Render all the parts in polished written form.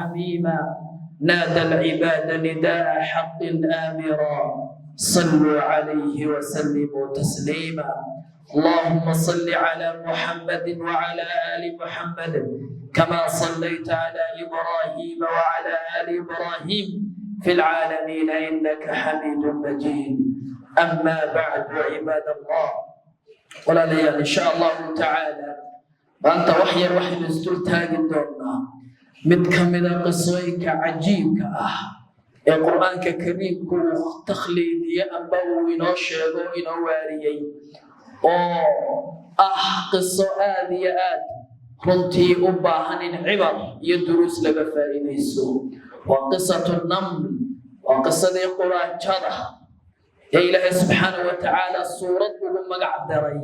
حميما نادى العباد نداء حق آمرا صلوا عليه وسلموا تسليما. اللهم صل على محمد وعلى آل محمد كما صليت على إبراهيم وعلى آل إبراهيم في العالمين إنك حميد مجيد. أما بعد عباد الله، ولا ليال إن شاء الله تعالى وأنت وحي نزدل تاجد دورنا mid ka mida qisooyinka cajiibka ah ee quraanka kariimku uu takhliidiye amba uu inoo sheego inoo waariyay oo qiso aad iyo aad runtii u baahan in cibar iyo duruus laga faa'iideysto. waa qisatu naml, waa qisadii quraanjada ee Ilaahay subxaanahu wa ta'aala suurad ugu magac daray,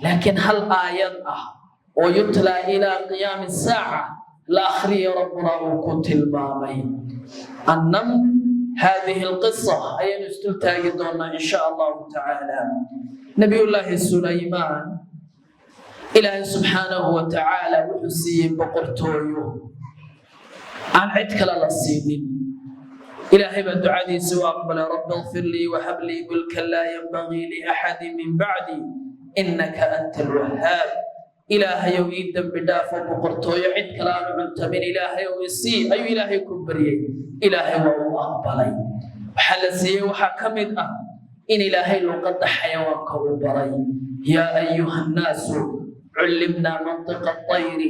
laakiin hal aayad ah oo yutla ilaa qiyaami saaca الآخرية ربنا وكنت المامي. النمل هذه القصة أي نستلتاجدون إن شاء الله تعالى. نبي الله سليمان إلهي سبحانه وتعالى وحسي بقرطويو عن عدك للصينين إلهي بدعاني سوى أقبل رب اغفر لي وهب لي ملكا لا ينبغي لأحد من بعدي إنك أنت الوهاب. إلهي يويد بدافع بقرطوية عد كلام عنت من إلهي ويسي أي إلهي كبري إلهي وهو أقبلي وحل سي وحكمت إن إلهي لقد حيوان كوبري. يا أيها الناس علمنا منطق الطير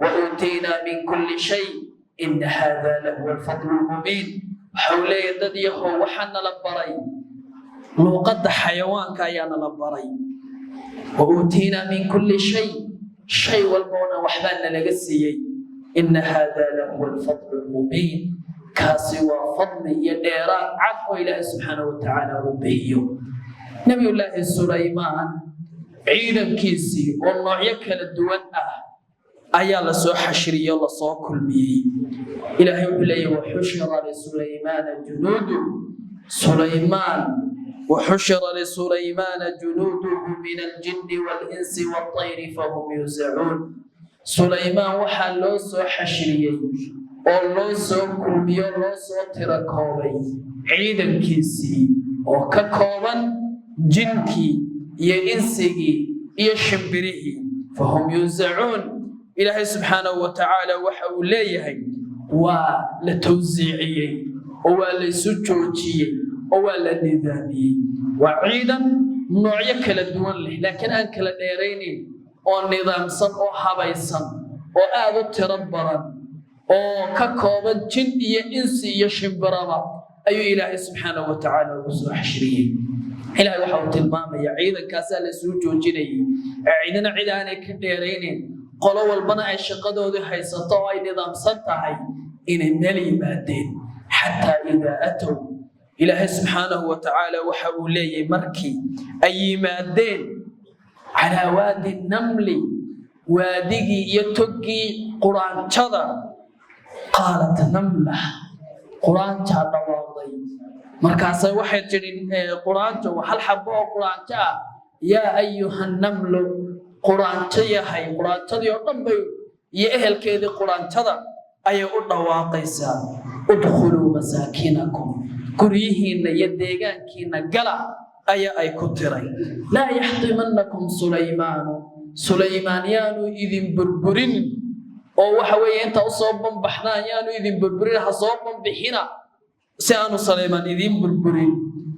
وأوتينا من كل شيء إن هذا لهو الفضل المبين. حولي يديه وحن لبري لقد حيوان كيان لبري وأوتينا من كل شيء والبونا وحبانا لقسيي. إن هذا لهو الفضل المبين كاسي وفضل يديران عفو إله سبحانه وتعالى وبهيو. نبي الله سليمان عيدا كيسي والله يكل الدوان أيا لسو حشري يلا صو كل مي إلهي بلي وحشر لسليمان جنوده وحشر لسليمان جنوده من الجن والإنس والطير فهم يوزعون. سليمان وحا لوسو حشريي ولوسو كلمي ولوسو تركوبي عيدا كيسي وككوبا جنكي يا إنسي يا شمبره فهم يوزعون. إلهي سبحانه وتعالى وحا وليه ولتوزيعي ولسجوجي ولا نظامي وعيدا نوعية كلا دوان له لكن أن كلا ديرينين أو نظام صن أو حبايصن أو آذو تربرا أو ككوبا جندية إنسية شمبرا أي إلهي سبحانه وتعالى وسوء حشريه. إلهي وحاوة الماما يا عيدا كاسا لسوجو جيني عيدنا عيداني كديرينين قولوا البناء الشقادو دي حيثتو أي نظام صنتهي إن النلي مادين حتى إذا أتوا إلهي سبحانه وتعالى وحولي مركي أي مادين على وادي النمل وادي يتقي قرآن شذا قالت نملة قرآن شذا واضي مركاسة واحد جرين قرآن وحل حبوه قرآن شذا يا أيها النمل قرآن شذا هاي قرآن شذا يقضي يأهل كذي قرآن شذا أي أرض واقيسا ادخلوا مساكنكم قريهن يديغانكين قلا أي كتري لا يحطمنكم سليمان يانو إذن بربرين أو وحوي أنت أصوبا بحنان يانو إذن بربرين حصوبا بحنا سيانو سليمان إذن بربرين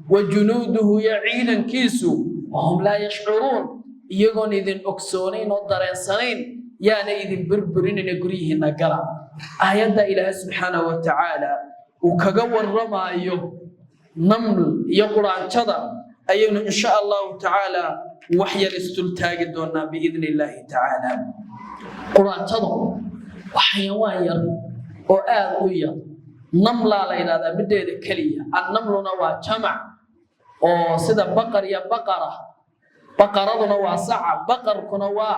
وجنوده يعينا كيسو وهم لا يشعرون يقول إذن أكسونين ودرين سنين يعني إذن بربرين قريهن قلا. آيات إله سبحانه وتعالى وكجور رمايو نمل يقرأ كذا أيون إن شاء الله تعالى وحي الاستلتاج دونا بإذن الله تعالى. قرآن كذا وحيوان وآذية نمل علينا ذا بديد كلية. النمل نوى جمع أو سيد بقر يا بقرة نوى ساعة بقر كنوى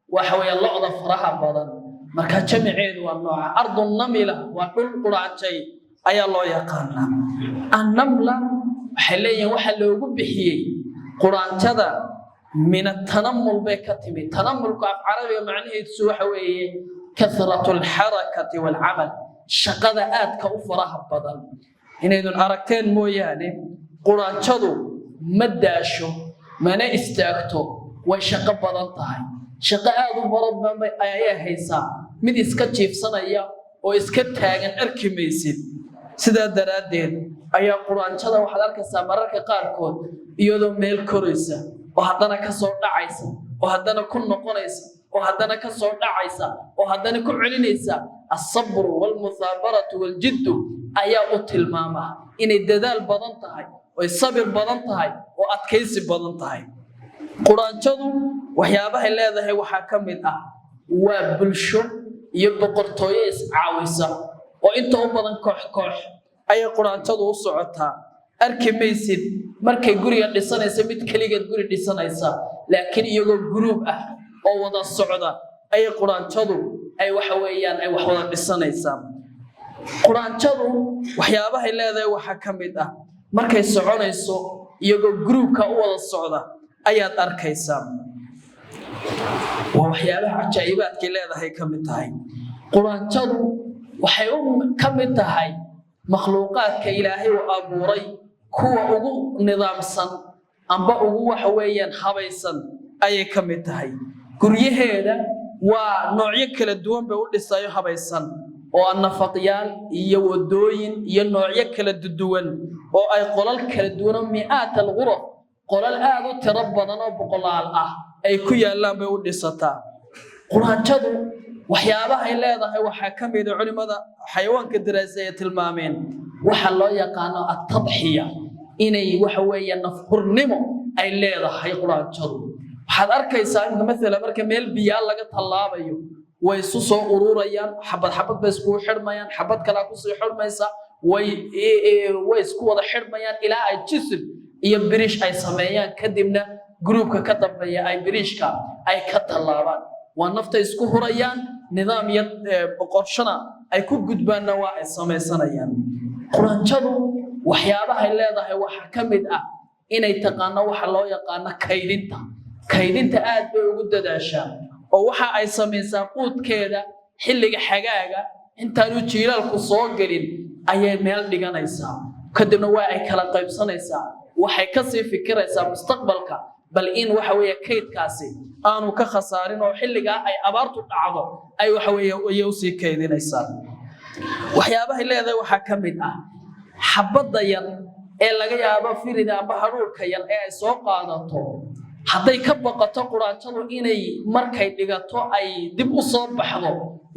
وحوي الله ظفرها بدن مركا جمعين والنوع أرض النملة وكل قرآن شيء أي الله يقارنا. النملة حليا وحلو بحيي قرآن كذا من التنمل بكتمي تنمل كعب عربي معناه سوحوي كثرة الحركة والعمل shaqada aadka u faraha badan inaydun aragteen mooyaane quraanjadu ma daasho mana istaagto way shaqo badan tahay shaqo aad u badan ayay haysaa mid iska jiifsanaya oo iska taagan arki maysid sidaa daraadeed ayaa quraanjada waxaad arkaysaa mararka qaarkood iyadoo meel koraysa oo haddana ka soo dhacaysa oo haddana ku noqonaysa oo haddana ka soo dhacaysa oo haddana ku celinaysa as-sabr wal muthabaratu wal jidd ayaa u tilmaama inay dadaal badan tahay oo sabir badan tahay oo adkaysi badan tahay quraanjadu waxyaabaha leedahay waxa kamid ah waa bulsho iyo boqortooyo is caawisa oo inta u badan koox ay quraanjadu u socotaa arki maysid markay guriga dhisanaysa mid kaligeed guri dhisanaysa laakiin iyagoo group ah oo wada socda ay quraanjadu ay waxa weeyaan ay wax wada dhisanaysa quraanjadu waxyaabaha leedahay waxa kamid ah markay soconayso iyagoo groupka u wada socda ayaad arkaysaa waxyaabaha ajaa'ibaadka leedahay kamid tahay quraanjadu waxay kamid tahay makhluuqaadka ilaahay oo abuuray kuwa ugu nidaamsan amba ugu waxa weeyaan habaysan ayay kamid tahay guryaheeda waa noocyo kala duwan bay u dhisayo habaysan oo nafaqyaal iyo wadooyin iyo noocyo kala duwan oo ay qolal kala duwan mi'aat al-ghuraf qolal aad u tiro badan oo boqolaal ah ay ku yaalaan bay u dhisataa quraanjadu waxyaabaha ay leedahay waxa kamid ah culimada xayawaanka daraasada tilmaameen waxa loo yaqaan at-tadhiya inay waxa weeyaan nafhurnimo ay leedahay quraanjadu waxaad arkaysaa in mesela marka meel biyo laga talaabayo way isu soo ururayaan xabad bay isku xirmayaan xabad kala ku soo xirmaysa way isku wada xirmayaan ilaa ay jism iyo birish ay sameeyaan kadibna groupka ka dambeeya ay birishka ay ka talaabaan waa nafta isku hurayaan nidaamiyad boqorshana ay ku gudbaana waa ay sameeysanayaan quraanjadu waxyaabaha ay leedahay waxa kamid ah inay taqaano waxa loo yaqaan kaydinta aad bay ugu dadaashaa oo waxa ay sameeysaa quudkeeda xilliga xagaaga intaanu jiilaalku soo galin ayay meel dhiganaysaa kadibna waa ay kala qaybsanaysaa waxay ka sii fikiraysaa mustaqbalka bal in waxa weeye kaydkaasi aanu ka khasaarin oo xilliga ay abaartu dhacdo ay waxa weeye u sii kaydinaysaa waxyaabaha leedahay waxa kamid ah xabada yar ee laga yaabo firida amba haruurka yar ee ay soo qaadato hadday ka baqato quraanjadu inay markay dhigato ay dib u soo baxdo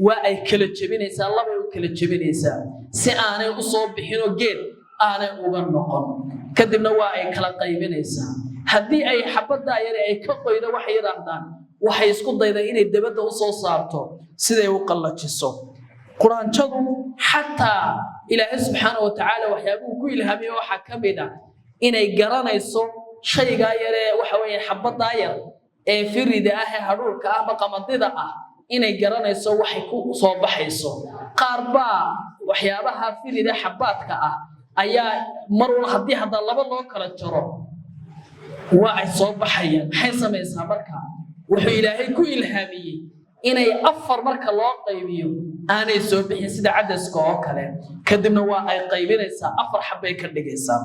waa ay kala jabinaysaa laba ay kala jabinaysaa si aanay u soo bixin oo geed aanay uga noqon kadibna waa ay kala qaybinaysaa haddii ay xabada yar ay ka qoydo waxay yiraahdaan waxay isku daydaa inay dabada u soo saarto siday u qallajiso quraanjadu xataa ilaahay subxaanahu wa ta'ala waxyaabuu ku ilhaamiyay waxa kamid ah inay garanayso shayga yar ee waxa weeye xabada yar ee firida ah ee haruurka ah ama qamadida ah inay garanayso waxay ku soo baxayso qaar baa waxyaabaha firida xabaadka ah ayaa mar wal hadii hada laba loo kala jaro waa ay soo baxayaan maxay sameeysaa marka wuxuu ilaahay ku ilhaamiyay inay afar marka loo qaybiyo aanay soo bixin sida cadaska oo kale kadibna waa ay qaybinaysaa afar xabay ka dhigaysaa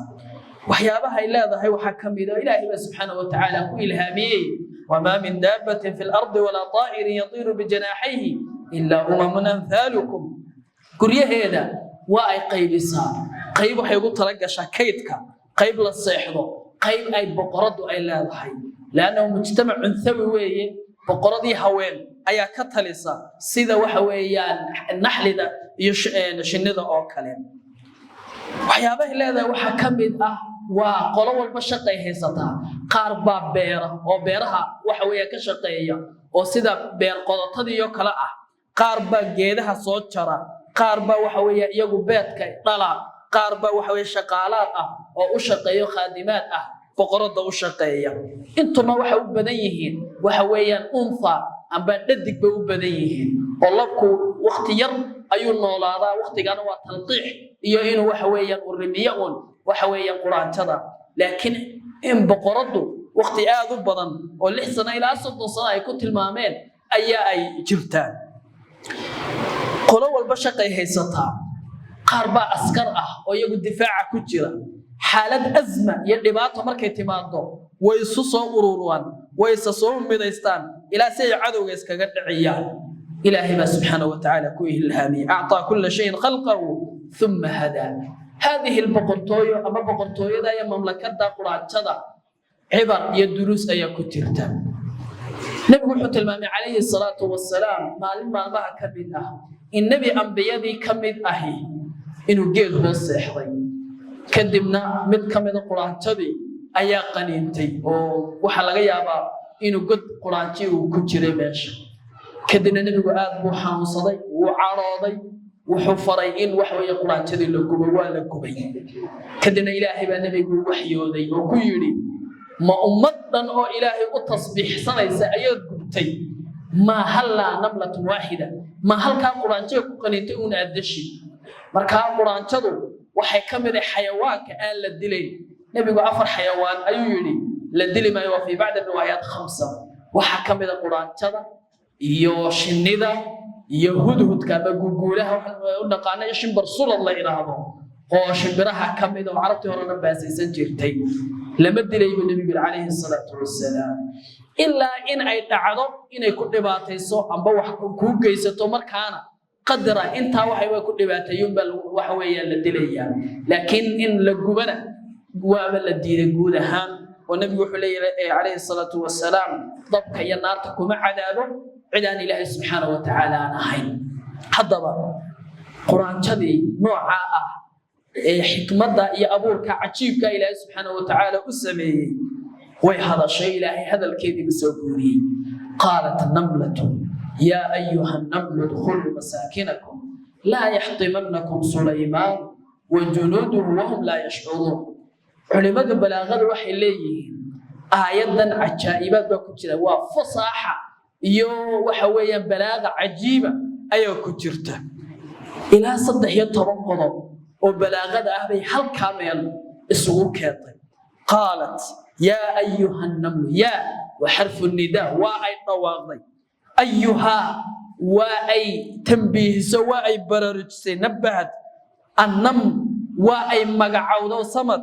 waxyaabaha ay leedahay waxa kamid ah ilaahay subhanahu wa ta'ala ku ilhaamiyay wama min dabbatin fil ardi wala ta'irin yatiru bi janahihi illa umamun amthalukum guryaheeda waa ay qaybisaa qayb waxay ugu tala gashaa kaydka qayb la seexdo qayb ay boqoradu ay leedahay laana mujtamac unsawi weeye boqoradii haween ayaa ka talisa sida waxa weeyaan naxlida iyo shinnida oo kale waxyaabaha leedahay waxa kamid ah waa qolo walba shaqay haysataa qaar baa beeraha waxa weeye ka shaqeeya oo sida beer qodotadii iyo kala ah qaar baa geedaha soo jara qaar baa waxa weeye iyagu beedka dhala qaar baa waxa weeye shaqaalaad ah oo u shaqeeyo khaadimaad ah boqorada u shaqeeya intuna waxa u badan yihiin waxa weeyaan unfa amba dhadig bay u badan yihiin oo labku waqti yar ayuu noolaadaa waqtigana waa talqiix iyo inuu waxa weeyaan urimiyoon waxa weeyaan quraanjada laakiin in boqoradu waqti aad u badan oo 6 sano ilaa 30 sano ay ku tilmaameen ayaa ay jirtaan qolo walba shaqay haysataa qaar baa askar ah oo iyagu difaaca ku jira xaalad azma iyo dhibaato markay timaado way isu soo ururaan way isa soo midaystaan ilaa si ay cadowga iskaga dhiciyaan ilaahay baa subxaanahu wa tacaala ku ilhaamiyay a'taa kulla shay'in khalqahu thumma hada هذه البقرطوية أما بقرطوية دا يا مملكة دا قرآن عبر يدروس أيا كتيرتا نبي حتى المامي عليه الصلاة والسلام ما ضاع كمد النبي أنبياء ذي كمد أهي إنه جيل بس حري كدمنا مد كمد قرآن تبي أيا قنينتي وحلقة يابا إنه قد قرآن تي وكتير باش كدنا نبي قاد محاصري وعراضي وحفري إن وحوي قرآن تدي لكم ولا كبي كدنا إلهي بنبي وحيودي وكيري ما أمتنا أو إلهي التصبيح سنة سأيد قبتي ما هلا نملة واحدة ما هل كان قرآن تدي كنيتون أدشي مركا قرآن تدو وحي كمل حيوان كأن للدليل نبي عفر حيوان أيوري للدليل ما يوفي بعد الروايات 5 وحكمل القرآن تدو يوشنذا يهود كما جوجولها ونقانا شنبر رسول الله إلهه هو شنبرها كميدا وعرفتي هرنا باسيسن جرتي لما دلي النبي عليه الصلاة والسلام إلا إن أي تعرض إن يكون دباتيسو أم بوح كوجيستو مركانا قدر أنت وحي ويكون دباتيون بل وحويا لدليا لكن إن لجوبنا وابل الدين جودها والنبي عليه الصلاة والسلام ضبك ينارتكم عذابه عدان الله سبحانه وتعالى نحين حضر قرآن شدي نوع حكمة يا أبوك عجيبك إلى سبحانه وتعالى أسمي وهذا الشيء إلهي هذا الكذب سوبوري قالت النملة يا أيها النمل ادخلوا مساكنكم لا يحطمنكم سليمان وجنوده وهم لا يشعرون علماء البلاغة الوحي إليه آيادا عجائبات بكتير وفصاحة iyo waxa weeyaan balaaga cajiiba ayaa ku jirta ilaa 13 qodob oo balaagada ah bay halka meel isugu keentay qalat ya ayuha an-naml ya wa harfu an-nidaa wa ay dhawaaqday ayuha wa ay tanbiihso wa ay baraarujisay nabahad annam wa ay magacawdo samad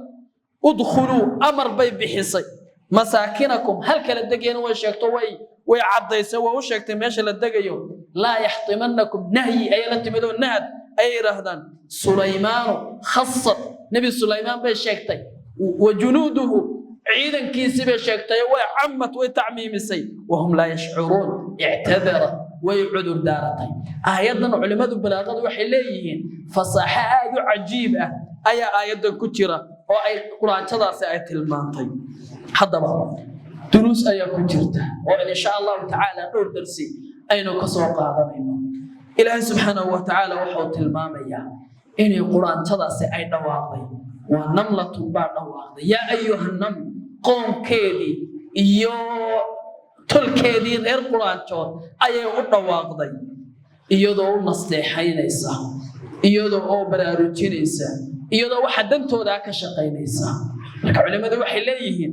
udkhulu amar bay bixisay masaakinakum halka la dageen way sheegto way cadaysa waa u sheegtay meesha la dagayo la yaxtimannakum nahyi ay la timido nahad ay raahdan sulaymaan khassat nabi sulaymaan bay sheegtay wajunuduhu ciidankiisa bay sheegtay way ammat way ta'miimisay wahum la yash'urun i'tadara way udur daaratay aayadan culimadu balaaqadu waxay leeyihiin fasaha aad u cajiib ah ayaa aayadan ku jira oo ay quraanadaasi ay tilmaantay hadaba دروس أيها كتيرته وإن شاء الله تعالى نور درسي أين كسوق هذا منه إلهي سبحانه وتعالى وحوت المامية إن القرآن تضاسي أي نواضي ونملة بعد نواضي يا أيها النمل قوم كيدي يو تل كيدي غير القرآن تون أي نواضي يدو نصلحين إيسا يدو براروتين إيسا يدو وحدنتو ذاك شقين إيسا لك علماء ذو حليهين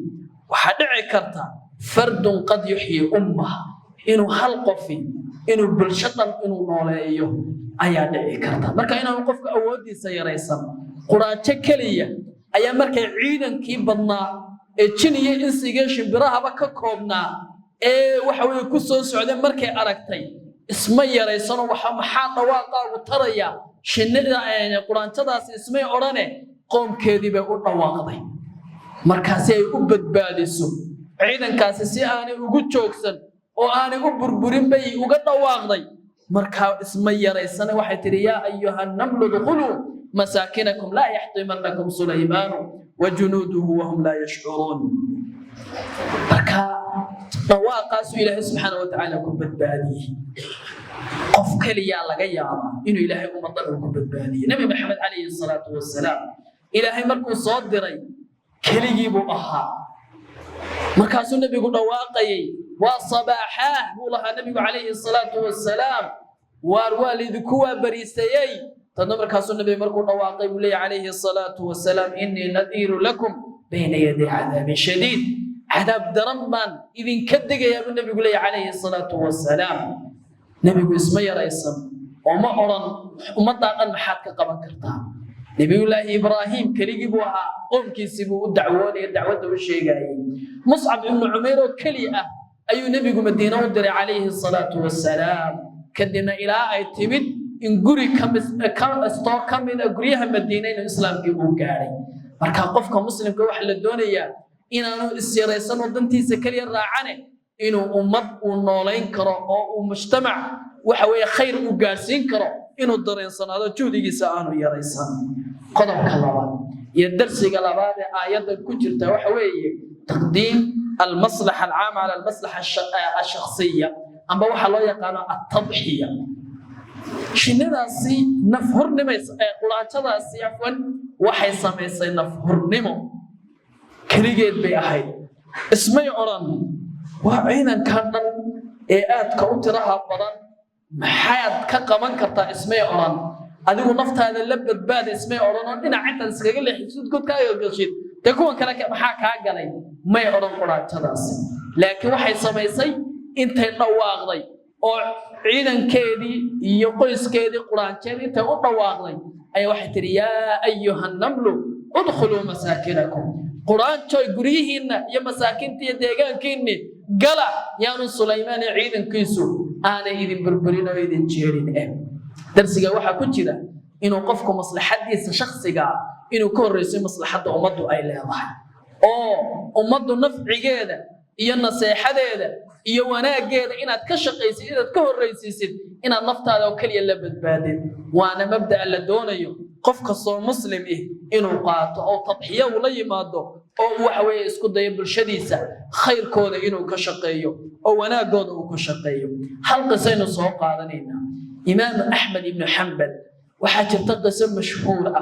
وحدعي كرتا فرد قد يحيي أمه إنه حلقفي إنه بالشطن إنه نوليه أيا دعي كرتا مركا إنه نقفك أودي سيريسا قرآن تكلية أيا مركا عيدا كي بدنا تشيني إنسيجيشن براها بكا كوبنا وحاوي كسو سعودين مركا أركتي اسمي ريسان وحاطة واقع وطريا شندا قرآن تداس اسمي أوراني قوم كذي بقول واقضي markaasi ay u badbaadiso ciidankaasi si aanay ugu joogsan oo aanay u burburin bay uga dhawaaqday marka isma yaraysan waxay tiri ya ayuha an-namlu dkhulu masakinakum la yahtimannakum sulayman wa junuduhu wa hum la yash'urun marka dhawaaqaas ilaahay subhanahu wa ta'ala ku badbaadiyay qof kaliya laga yaabo inuu ilaahay ummadan ku badbaadiyo nabi maxamed alayhi salatu wassalaam ilaahay markuu soo diray كليجي بوها مركز النبي قد واقعي وصباحه بولها النبي عليه الصلاة والسلام والوالد كوا بريسيي تنمر مركز النبي مركز واقعي بولي عليه الصلاة والسلام إني نذير لكم بين يدي عذاب شديد عذاب درمان إذن كدق يا النبي بولي عليه الصلاة والسلام نبي اسمه يا رئيسا وما أرن ومضى أن محاك قبل كرتا نبي الله إبراهيم كلي بوها قوم كيسبوا الدعوة والشيء جاي مصعب بن عمير كليئة أي نبي مدينة ودر عليه الصلاة والسلام كدنا إلى أي تبت إن جري كم استوى كم من أجريها مدينة الإسلام كيبون كاري مركا قفك مسلم كواحد الدنيا إن أنا السيريسان ودنتي سكري الراعنة إنه أمة ونولين كرا ومجتمع وحوي خير وجالسين كرا إنه الدرين صنع هذا جودي جسانه يا ريسان قدم كلام يدرس كلامات آيات كتير وحوي تقديم المصلحة العامة على المصلحة الشخصية أما وحلا يقال التضحية شنو نفهر نمس قرآن هذا عفوا وحي سميس نفهر نمو كريجيت بأحد اسمي أوران وعينا كان إيات كأنترها بدن محيط كقمان كرتا اسمي أوران أديو نفط هذا اللبد بعد اسمي أوران إن عندنا سكيل حسود كود كايو قشيد تكون كلك محاك عجلي ما أوران قرآن هذا لكن وحي سميسي أنت نواغضي أو عيدا كيدي يقيس كيدي قرآن كيدي أنت نواغضي أي واحد يا أيها النمل ادخلوا مساكنكم قرآن شوي قريهن يا مساكن تي ديغان كيني قلا يا سليمان عيدا كيسو أنا إذن بربرين وإذن جيرين درسيغا waxa ku jira inuu qofku maslaxadiisa shakhsiga inuu ka horeyso maslaxada umadu ay leedahay oo umadu nafcigeeda iyo naseexadeeda iyo wanaageeda inaad ka shaqeysid inaad ka horeysiisid inaad naftaada oo kaliya la badbaadin waana mabda la doonayo qofka soo muslim inuu qaato oo tadxiyo la yimaado oo waxa weeye isku dayo bulshadiisa khayrkooda inuu ka shaqeeyo oo wanaagooda uu ka shaqeeyo hal qisayno soo qaadanayna إمام أحمد بن حنبل وحاجة قصة مشهورة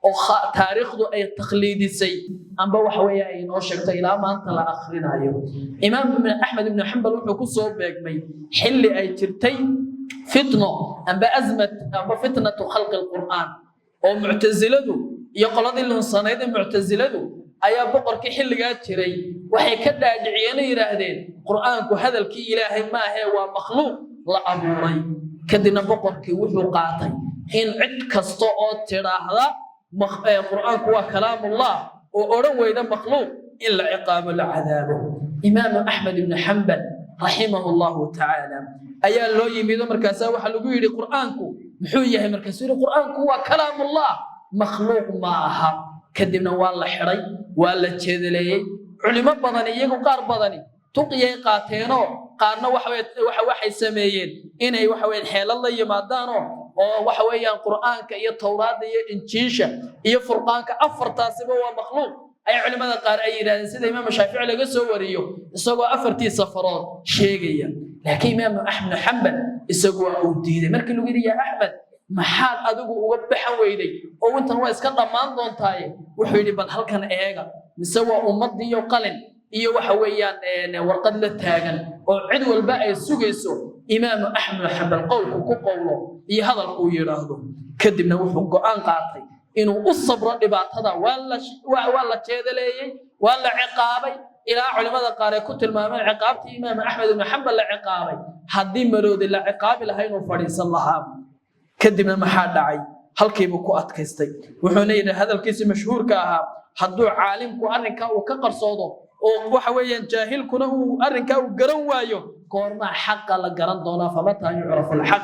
أو تاريخه أي تقليدي سي أما وحويا أي نوشك إلى ما أنت لا آخرين أيوه إمام أحمد بن حنبل وحكوا صوب بيجمي حل أي ترتي فتنة أما أزمة أما فتنة خلق القرآن أو معتزلته يقلد اللي صنيد معتزلته أي بقر كحل جات شري وحي كذا دعياني يراهدين قرآنك وهذا الكي إلهي ما هو مخلوق لا أموري كدنا بقرك وحو قاطي إن عد كستو أو تراهدا قرآن هو كلام الله وأورن ويدا مخلوق إلا عقاب العذاب إمام أحمد بن حنبل رحمه الله تعالى أيا لو يميدو مركزا waxa lagu yiri quraanku muxuu yahay markaas yiri quraanku waa kalaam Allah makhluuq ma aha kadibna waa la xiray waa la jeedaleeyay culimo badan iyagu qaar badan tuqiyay qaateeno qaarna waxay sameeyeen inay waxa weeyaan xeelad la yimaadaan oo waxa weeyaan quraanka iyo tawraadda iyo injiisha iyo furqaanka afartaasiba waa makhluuq ay culimada qaar ay yiraahdeen sida imaam Shaafici laga soo wariyo isagoo afartii safarood sheegaya laakiin imaam Ahmad Hanbal isagoo uu diiday markii lagu yiri ya Ahmad maxaad adigu uga baxan weyday oo intan waa iska dhamaan doontaa wuxuu yiri bal halkan eega mise waa ummadii iyo qalin iyo waxa weeyaan warqad la taagan oo cid walba ay sugayso imaam Ahmad Hanbal qowlku ku qowlo iyo hadalku yiraahdo kadibna wuxuu go'aan qaatay inuu u sabro dhibaatada wala jeedaleeyay wala ciqaabay ila culimada qaar ay ku tilmaameen ciqaabtii imaam Ahmad ibn Hanbal la ciqaabay hadii maroodi la ciqaabi lahayn oo fariisan lahaa kadibna maxaa dhacay halkiiba ku adkaystay wuxuuna yiri hadalkiisa mashhuurka ahaa haduu caalimku arrinka uu ka qarsoodo oo waxa weeyaan jaahilkuna uu arrinka uu garan waayo koorma xaq la garan doona famata yu'rafu al-haq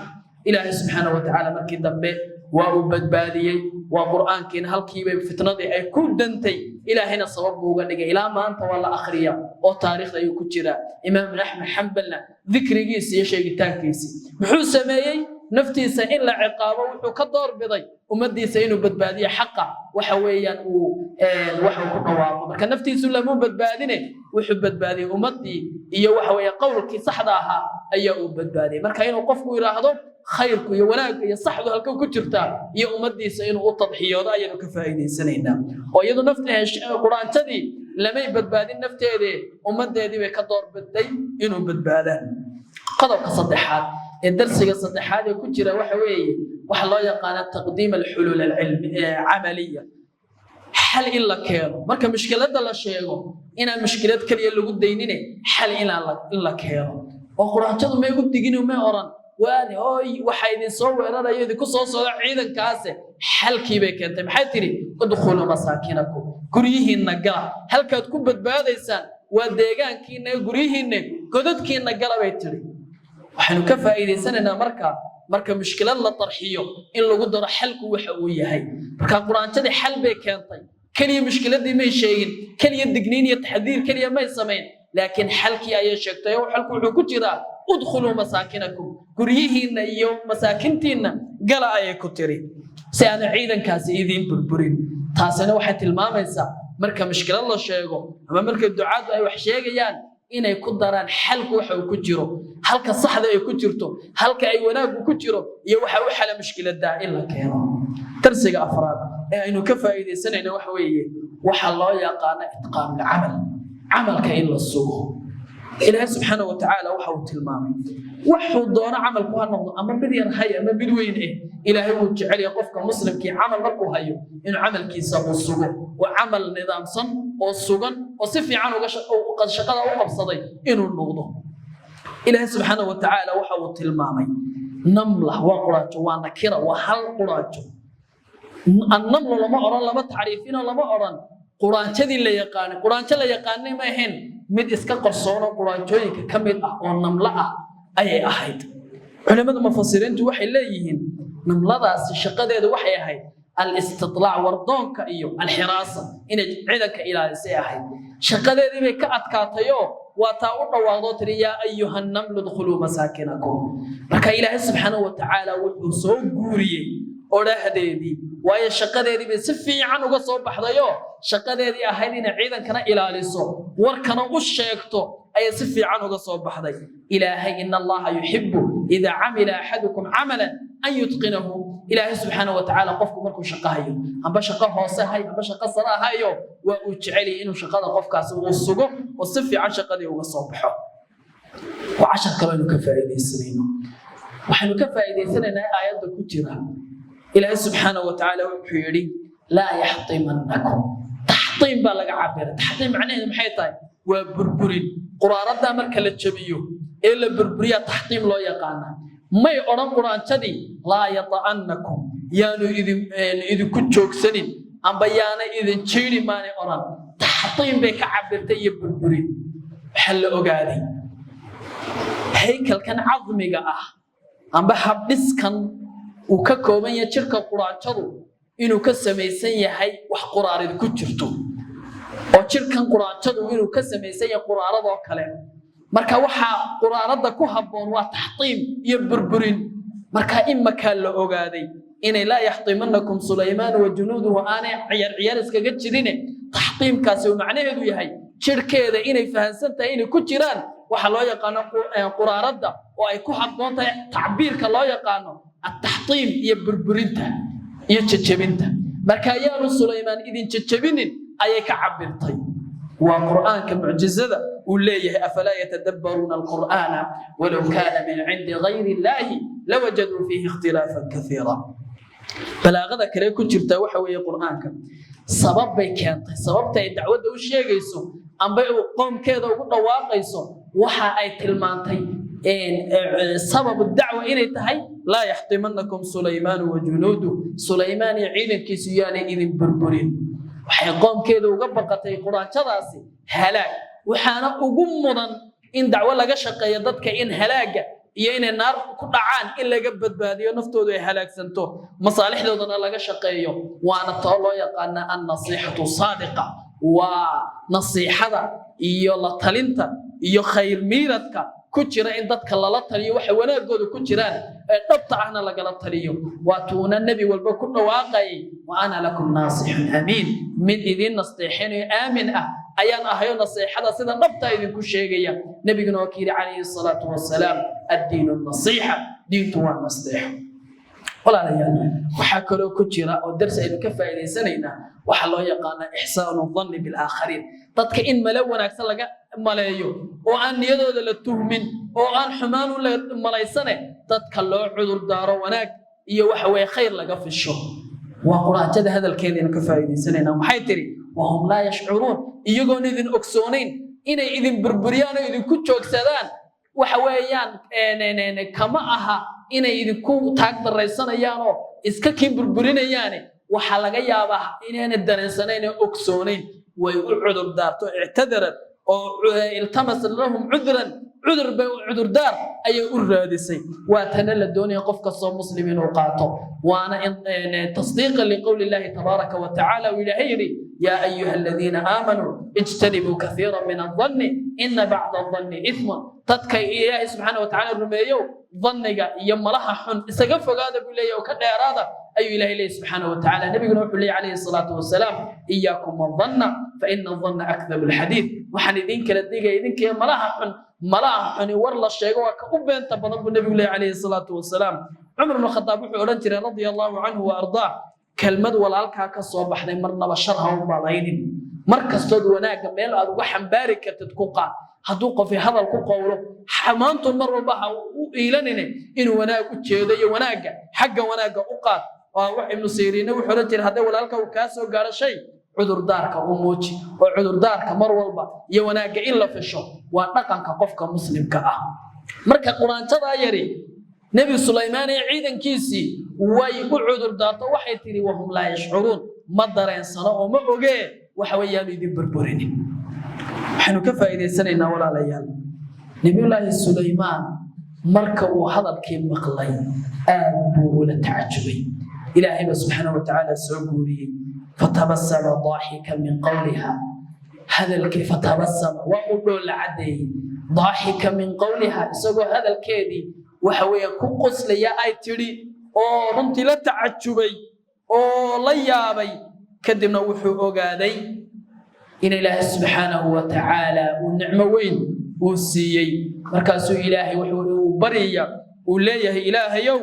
ilaahi subhanahu wa ta'ala markii dambe waa uu badbaadiyay waa quraankiina halkiiba fitnadii ay ku dantay ilaahina sabab uga dhigay ilaa maanta waa la akhriya oo taariikhda ay ku jira imaam Ahmad Hanbalna dhikrigiisa iyo sheegitaankiisa wuxuu sameeyay naftiisa in la ciqaabo wuxuu ka door biday ummadiisa inuu badbaadiyo xaqa waxa weeyaan uu waxa ku dhawaaqo marka naftiisu lama badbaadine wuxuu badbaadiyay ummadii iyo waxa weeyaan qowlkii saxda ahaa ayaa uu badbaadiyay marka inuu qofku yiraahdo khayrku iyo wanaagga iyo saxdu halka ku jirta iyo ummadiisa inuu u tadxiyoodo ayanu ka faa'iideysanayna oo iyadu nafteeda quraantadii lamay badbaadin nafteeda ummadeedii bay ka door biday inuu badbaadaan qodobka saddexaad الدرس الصدحات كجرا وحوي وحلا يقال تقديم الحلول العملية حل إلا كيرو مركا مشكلة لا شيء إن مشكلة كلية اللي قد دينينه حل إلا كيرو وقرآن تدو ما يقول تجيني وما أوران وأنا أوي وحيد صور أنا يدي كصوص عيدا كاسة حلكي بكنت محتري ادخلوا مساكنكم قريهن نجلا هل كتكون بتبادل إنسان وديجان كينا قريهن قدد كينا نجلا بيتري وحنو كفى إذا سننا مركا مشكلة لا طرحية إن لو قدر حلك وحوية هاي مركا قرآن تدي حل بكنتي كلية مشكلة دي ما يشين كلية دقنين يتحذير كلية ما يسمين لكن حلكي أي شكتي وحلك وحكتيرا ادخلوا مساكنكم قريهن يوم مساكنتين قال أي كتري سأنا عيدا كاسيدين بربرين تاسنا واحد الماميسا مركا مشكلة الله شيء أما مركا الدعاء أي وحشيء يعني inay ku daraan xalku waxa uu ku jiro halka saxda ay ku jirto halka ay wanaag ku jiro iyo waxa uu xal mushkilada in la keeno tarsiga afraad ee aynu ka faa'iideysanayna waxa weeye waxa loo yaqaan itqaan amalka in la sugo ilaahay subhanahu wa ta'ala waxa uu tilmaamay wuxuu doono amalku ha noqdo ama mid yar hay ama mid weyn ilaahay uu jecel yahay qofka muslimkii amal markuu hayo inuu amalkiisa uu sugo wa amal nidaamsan oo sugan oo si fiican uga shaqada u qabsaday inuu noqdo ilaahay subhanahu wa ta'ala waxa uu tilmaamay namla wa quraajo wa nakira wa hal quraajo annamlu lama oran lama taariifina lama oran quraanjadii la yaqaan quraanjo la yaqaanay ma ahayn mid iska qarsoon quraanjooyinka kamid ah oo namla ah ayay ahayd culimada mufassiriintu waxay leeyihiin namladaasi shaqadeedu waxay ahayd الاستطلاع وردونك إيو الحراسة إن عندك إلى سياحين شقدي بي كأتكاتيو وتاؤنا وضوت يا أيها النمل ادخلوا مساكنكم مركا إلهي سبحانه وتعالى وحسو قوري أولهدي وهي شقدي بي سفي عنه قصوب بحضيو شقدي أهلين عيدا كان إلى لسو وركنا وشيكتو أي سفي عنه قصوب بحضي إلهي إن الله يحب إذا عمل أحدكم عملا أن يتقنه إلهي سبحانه وتعالى قفكم مركو شقاهيو أما شقاه هوساهي أما شقاه صراهايو وأجعلي إنه شقاه قفكاس وصقه وصفي عن شقاه وصبحه وعشر كمان كفائدة السنين وحنو كفائدة السنين آيات كتيرة إلهي سبحانه وتعالى وحيري لا يحطمنكم تحطيم بالغ عبير تحطيم معناه محيطاي وبربرين قرارات مركا للجبيو إلا بربرية تحطيم لو يقانا ما يقرن قرآن تدي لا يطعنكم يانو إذن كنتوك سنين أم بيانا إذن تشيري ماني قرآن تحطيم بك عبرتي يبربرين حل أقادي هيكل كان عظمي أم بحبس كان وكاكوبان يتشرك قرآن تدو إنو كسميسان يحي وحقرار إذ كترتو وشركان قرآن تدو إنو كسميسان يقرار ذو كلام marka waxa quraanada ku haboon waa taxtiim iyo burburin marka imma ka la ogaaday inay la yaxtimanakum Sulaymaan wa junuuduhu aanay ciyaar iskaga jirine taxtiimkaasi uu macnaheedu yahay jirkeeda inay fahansantahay inay ku jiraan waxa loo yaqaan quraanada oo ay ku haboon tahay tacbiirka loo yaqaan at-taxtiim iyo burburinta iyo jajabinta marka yaanu Sulaymaan idin jajabinin ayay ka cabirtay وقرآن كمعجزة وليه أفلا يتدبرون القرآن ولو كان من عند غير الله لوجدوا فيه اختلافا كثيرا بلاغذا كلي كنت جبت وحوي قرآن سبب كانت سبب الدعوة وش يجيسو أم بيقول قوم كذا وقلنا واقيسو وحا أي تلمانتي سبب الدعوة إلى تهي لا يحطمنكم سليمان وجنوده سليمان يعين كيسيان إذن بربرين waxay qoomkeedu uga baqatay quraanjadaasi halaag waxaana ugu mudan in dacwo laga shaqeeyo dadka in halaaga iyo in naar ku dhacaan in laga badbaadiyo naftoodu ay halaagsanto masaalixdoodana laga shaqeeyo waana too loo yaqaan an-nasiihatu saadiqa wa nasiihada iyo la talinta iyo khayr miiradka ku jira in dadka lala taliyo waxa wanaagooda ku jiraan ee dhabta ahna laga taliyo waatuuna nabi walba ku dhawaaqay wa ana lakum nasihun amin min idin nastihin amin ayaan ahayo nasiihada sida dhabta idin ku sheegaya nabiguna wakiiri calayhi salatu wasalaam ad-diinu an-nasiha diintu waa nasiha wala waxa kale ku jira oo darsi ay ka faa'iideysanayna waxa loo yaqaan ihsaanu dhanni bil aakharin dadka in mala wanaagsan laga maleeyo oo aan niyadooda la tuhmin oo aan xumaan u malaysane dadka loo cudur daaro wanaag iyo waxa way khayr laga fisho waa quraanjada hadalkeedina ka faa'iideysanayna maxay tiri wahum la yash'urun iyagoon idin ogsoonayn inay idin burburiyaan oo idin ku joogsadaan وحويان كما أها إن يذكو تقدر رئيسانيانو إسكاكين بربرينياني وحلقة يابا إن الدرسانين أكسونين ويعذر دارتو اعتذرت أو التمس لهم عذر دار أي أرادسي واتنال الدنيا قفك الصوم مسلمين وقاطو وأنا تصديقا لقول الله تبارك وتعالى وإلهيري يا أيها الذين آمنوا اجتنبوا كثيرا من الظن إن بعض الظن إثم تدكي إلهي سبحانه وتعالى الرميو ظنك يملها حن استغفر هذا بالله وكذا إرادة أي إله الله سبحانه وتعالى نبي نوح عليه الصلاة والسلام إياكم الظن فإن الظن أكذب الحديث وحنيدين كلا دقيقة إذنك يملها حن ملاح حن ورلا الشيء وكأبين تبضب النبي الله عليه الصلاة والسلام عمر بن الخطاب وحورنتي رضي الله عنه وأرضاه كلمة والالكا كصوب حنا مرنا بشرها وبالعين مركز تود وناك ميل أدو حنبارك تتكوقا هدوق في هذا القوله حمانت المرة بها وإيلانين إن وناك وجهي وناك حق وناك أقات ووحي من سيرين وحورنتي هذا والالكا وكاسو قال شيء عذر دارك وموجي وعذر دارك مر والبا يوناك إلا في الشر ونقنك قفك مسلم كأه مركا قرآن تضع يري نبي سليمان عيدا كيسي ويقول عذر دارك وحيتري وهم لا يشعرون مدرين سنة وما أوجي وحويان يدين بربورين حنو كفا إذا سنين ولا ليال نبي الله سليمان مركا وهذا الكيم مقلين آبوا للتعجبين إلهي سبحانه وتعالى سعبوري فتبسم ضاحكا من قولها هذا الكيف فتبسم وقلوا العدي ضاحكا من قولها سوى هذا الكيدي وحوي كقص لي اي تري او رنتي لا تعجبي او ليابي كدبنا وحو اوغادي ان الله سبحانه وتعالى ونعمه وين وسيي markaasuu ilaahay wuxuu bariya uu leeyahay ilaahayow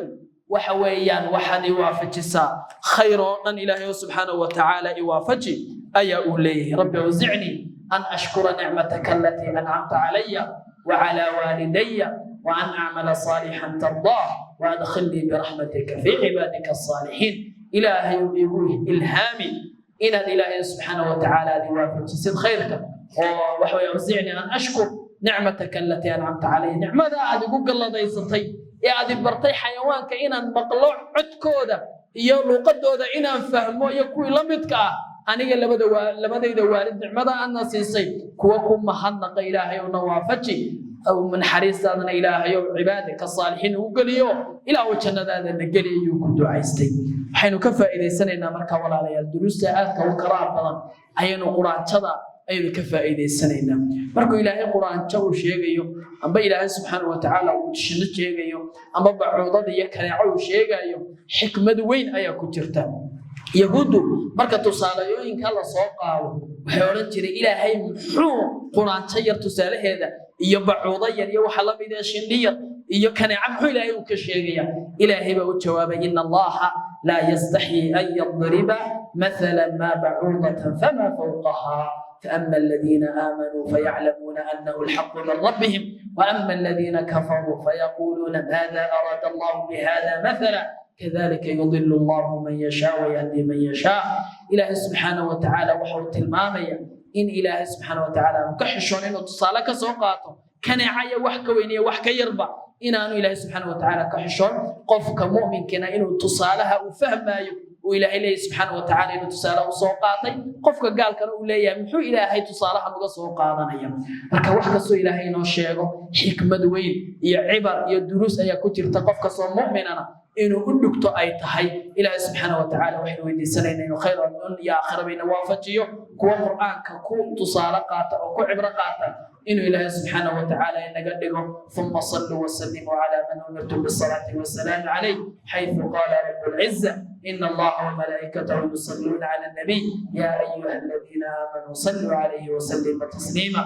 waxa weeyaan waxaan iwaafajisaa khayr oo dhan ilaahay subhanahu wa ta'ala iwaafaji ayaa uu leeyahay rabbi awzicni an ashkura ni'mataka allati an'amta alayya wa ala walidayya wa an a'mala salihan tardah wa adkhilni bi rahmatika fi ibadika as-salihin ilaahay igu ilhami ina ilaahay subhanahu wa ta'ala iwaafajisid khayrka oo waxa weeyaan awzicni an ashkur نعمتك التي أنعمت علي نعمة أدقوق الله دايستي يا أدي برتي حيوانك إنا مقلوع عدكودا يا لقدودا إنا فهمو يكوي لمدك أنا لبدا يدوارد نعمة أنا سيسي كوكم محنق إلهي ونوافتي أو من حريص أنا إلهي وعبادك الصالحين وقليو إلى وجهنا هذا النقلي وكنت عايزتي حين كفى إذا سنة مركا ولا ليال دروس ساعات وكرام بضان أين قرآن تضع أي كفائدة السنة مركو إلهي القرآن تشوف شيء أما إلهي سبحانه وتعالى وتشنت شيء أما بعوضة يكرعوا شيء حكمة وين أي كترتا يهود مركو تصاليين كلا صاقا وحيولن تري إلهي محو قرآن تير تساله هذا يبعوضة يوحلا بدا شنية يكنع محو إلهي وكشيء إلهي بوجواب إن الله لا يستحي أن يضرب مثلا ما بعوضة فما فوقها فأما الذين آمنوا فيعلمون أنه الحق من ربهم وأما الذين كفروا فيقولون ماذا أراد الله بهذا مثلا كذلك يضل الله من يشاء ويهدي من يشاء إله سبحانه وتعالى وحوت المامية إن إله سبحانه وتعالى مكحشون إنه تصالك سوقاته كان عاية وحكا ويني وحكا يربع إن أنه إله سبحانه وتعالى كحشون قفك مؤمن كنا إنه تصالها وفهم وإلهي سبحانه وتعالى إنه تصالح وسوقاتي قفك قال كانوا إليه محو إلهي تصالح نقص وقاضنا marka wax kasto Ilaahay inoo sheego xikmad weyn iyo cibar iyo duruus ayaa ku jirta qof kasto mu'minana inuu u dhigto ay tahay Ilaahay subhanahu wa ta'ala waxay weydiisanayna inuu khayr dunya aakhirada waafajiyo kuwa quraanka ku tusaale qaata oo ku cibra qaata إنه إله سبحانه وتعالى نقدره ثم صلوا وسلموا على من أمرتم بالصلاة والسلام عليه حيث قال رب العزة إن الله وملائكته يصلون على النبي يا أيها الذين آمنوا صلوا عليه وسلموا تسليما